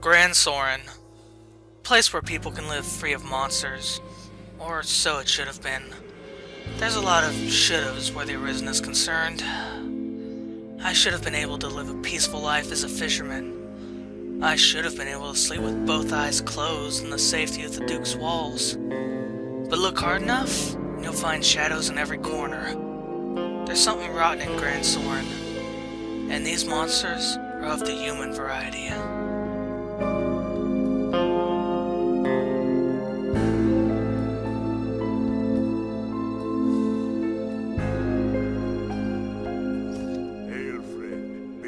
Gran Soren. Place where people can live free of monsters. Or so it should have been. There's a lot of should-haves where the origin is concerned. I should have been able to live a peaceful life as a fisherman. I should have been able to sleep with both eyes closed in the safety of the Duke's walls. But look hard enough, and you'll find shadows in every corner. There's something rotten in Gran Soren, and these monsters are of the human variety.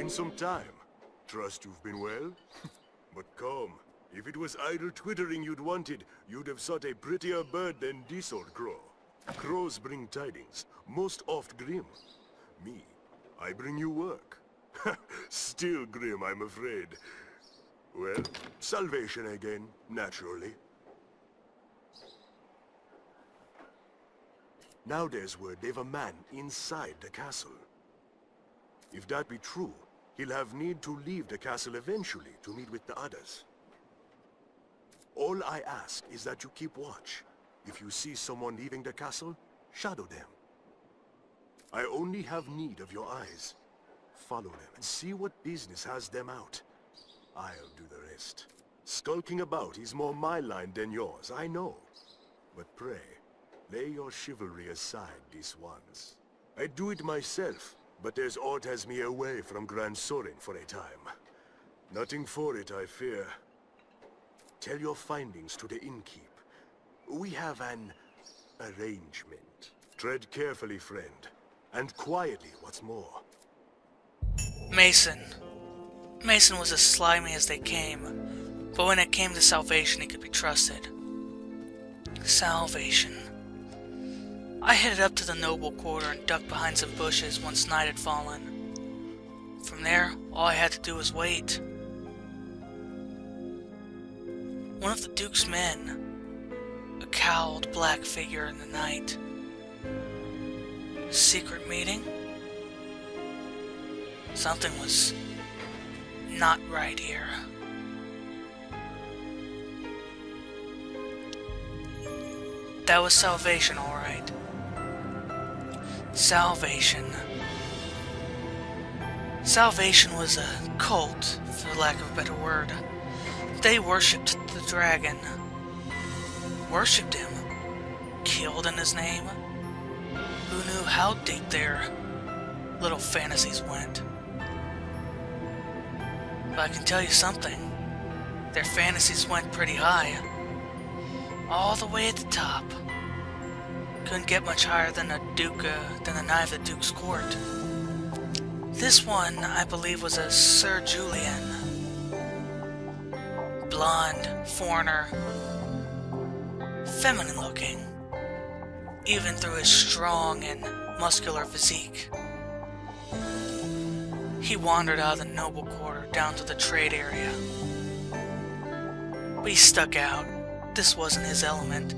Some time. Trust you've been well? But come, if it was idle twittering you'd wanted, you'd have sought a prettier bird than this old crow. Crows bring tidings, most oft grim. Me, I bring you work. Still grim, I'm afraid. Well, salvation again, naturally. Now there's word they've a man inside the castle. If that be true, he'll have need to leave the castle eventually to meet with the others. All I ask is that you keep watch. If you see someone leaving the castle, shadow them. I only have need of your eyes. Follow them and see what business has them out. I'll do the rest. Skulking about is more my line than yours, I know. But pray, lay your chivalry aside this once. I do it myself. But there's aught has me away from Gran Soren for a time. Nothing for it, I fear. Tell your findings to the innkeep. We have an arrangement. Tread carefully, friend. And quietly, what's more. Mason. Mason was as slimy as they came. But when it came to salvation, he could be trusted. Salvation. I headed up to the noble quarter and ducked behind some bushes once night had fallen. From there, all I had to do was wait. One of the Duke's men, a cowled black figure in the night. Secret meeting? Something was not right here. That was salvation, all right. Salvation. Salvation was a cult, for lack of a better word. They worshipped the dragon. Worshipped him. Killed in his name. Who knew how deep their little fantasies went? But I can tell you something. Their fantasies went pretty high. All the way at the top. Couldn't get much higher than the knight of the Duke's court. This one, I believe, was a Sir Julian. Blonde, foreigner, feminine looking, even through his strong and muscular physique. He wandered out of the noble quarter down to the trade area. But he stuck out. This wasn't his element.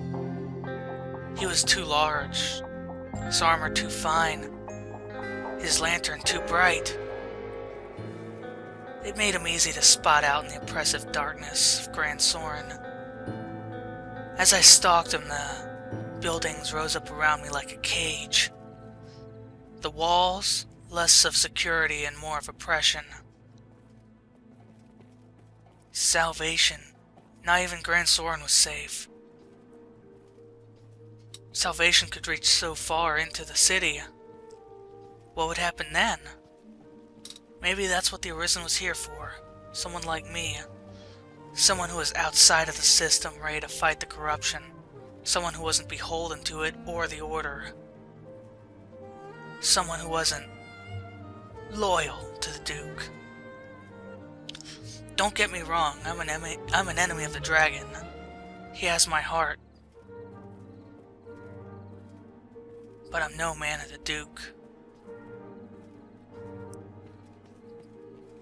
He was too large, his armor too fine, his lantern too bright. It made him easy to spot out in the oppressive darkness of Gran Soren. As I stalked him, the buildings rose up around me like a cage. The walls, less of security and more of oppression. Salvation. Not even Gran Soren was safe. Salvation could reach so far into the city. What would happen then? Maybe that's what the Arisen was here for. Someone like me. Someone who was outside of the system, ready to fight the corruption. Someone who wasn't beholden to it or the Order. Someone who wasn't loyal to the Duke. Don't get me wrong, I'm an enemy of the dragon. He has my heart. But I'm no man of the Duke.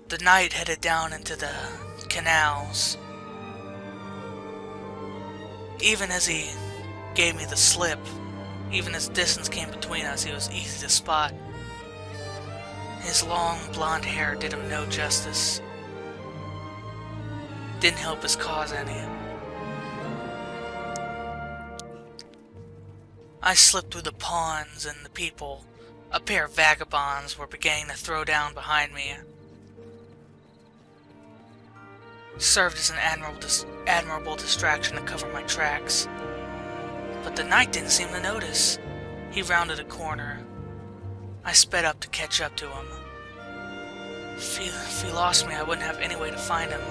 The knight headed down into the canals. Even as he gave me the slip, even as distance came between us, he was easy to spot. His long blonde hair did him no justice. didn't help his cause any. I slipped through the pawns and the people. A pair of vagabonds were beginning to throw down behind me. Served as an admirable distraction to cover my tracks. But the knight didn't seem to notice. He rounded a corner. I sped up to catch up to him. If he lost me, I wouldn't have any way to find him.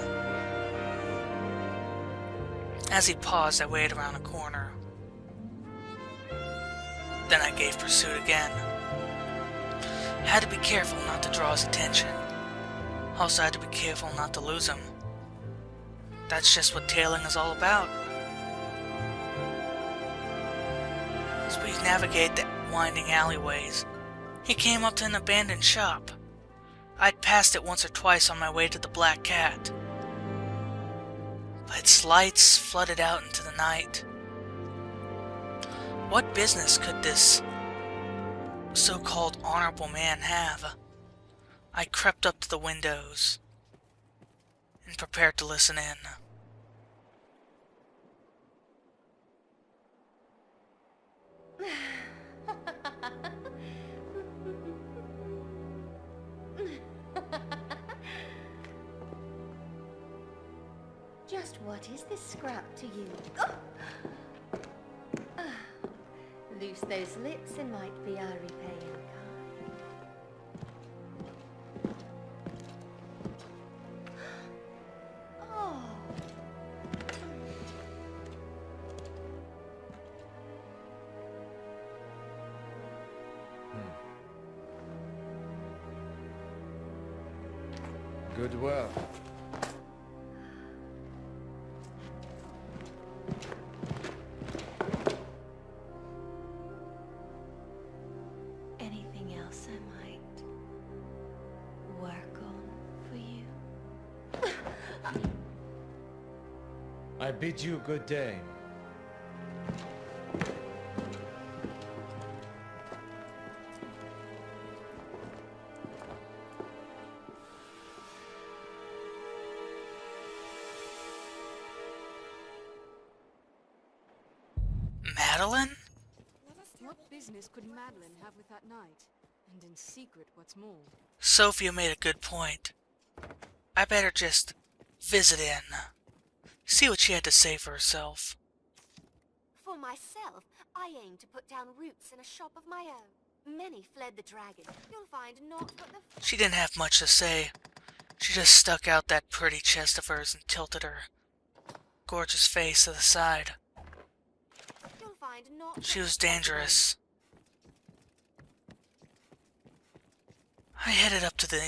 As he paused, I waited around a corner. Then I gave pursuit again. Had to be careful not to draw his attention. Also had to be careful not to lose him. That's just what tailing is all about. As we navigate the winding alleyways, he came up to an abandoned shop. I'd passed it once or twice on my way to the Black Cat. But its lights flooded out into the night. What business could this so-called honorable man have? I crept up to the windows and prepared to listen in. Just what is this scrap to you? Loose those lips and might be our repaying kind. Oh. Good work. Anything else I might work on for you? I bid you good day. Madeline? What business could Madeline have with that knight? And in secret, what's more? Sophia made a good point. I better just visit in. See what she had to say for herself. For myself, I aim to put down roots in a shop of my own. Many fled the dragon. You'll find naught but the... She didn't have much to say. She just stuck out that pretty chest of hers and tilted her gorgeous face to the side. You'll find naught She but was the... dangerous. I headed up to the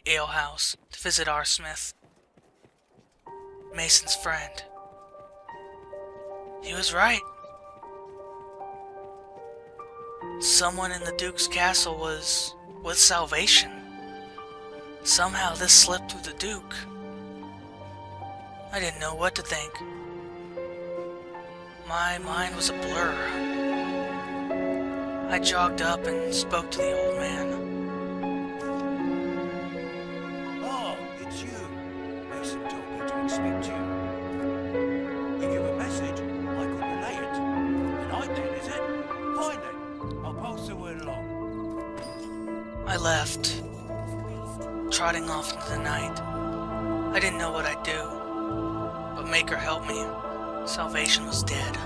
ale house, to visit our smith, Mason's friend. He was right. Someone in the Duke's castle was with salvation. Somehow this slipped through the Duke. I didn't know what to think. My mind was a blur. I jogged up and spoke to the old man. Oh, it's you. Mason told me to expect you. Give you a message. I could relay it. Tonight then, is it? Fine then. I'll pass the word along. I left, trotting off into the night. I didn't know what I'd do, but Maker helped me. Salvation was dead.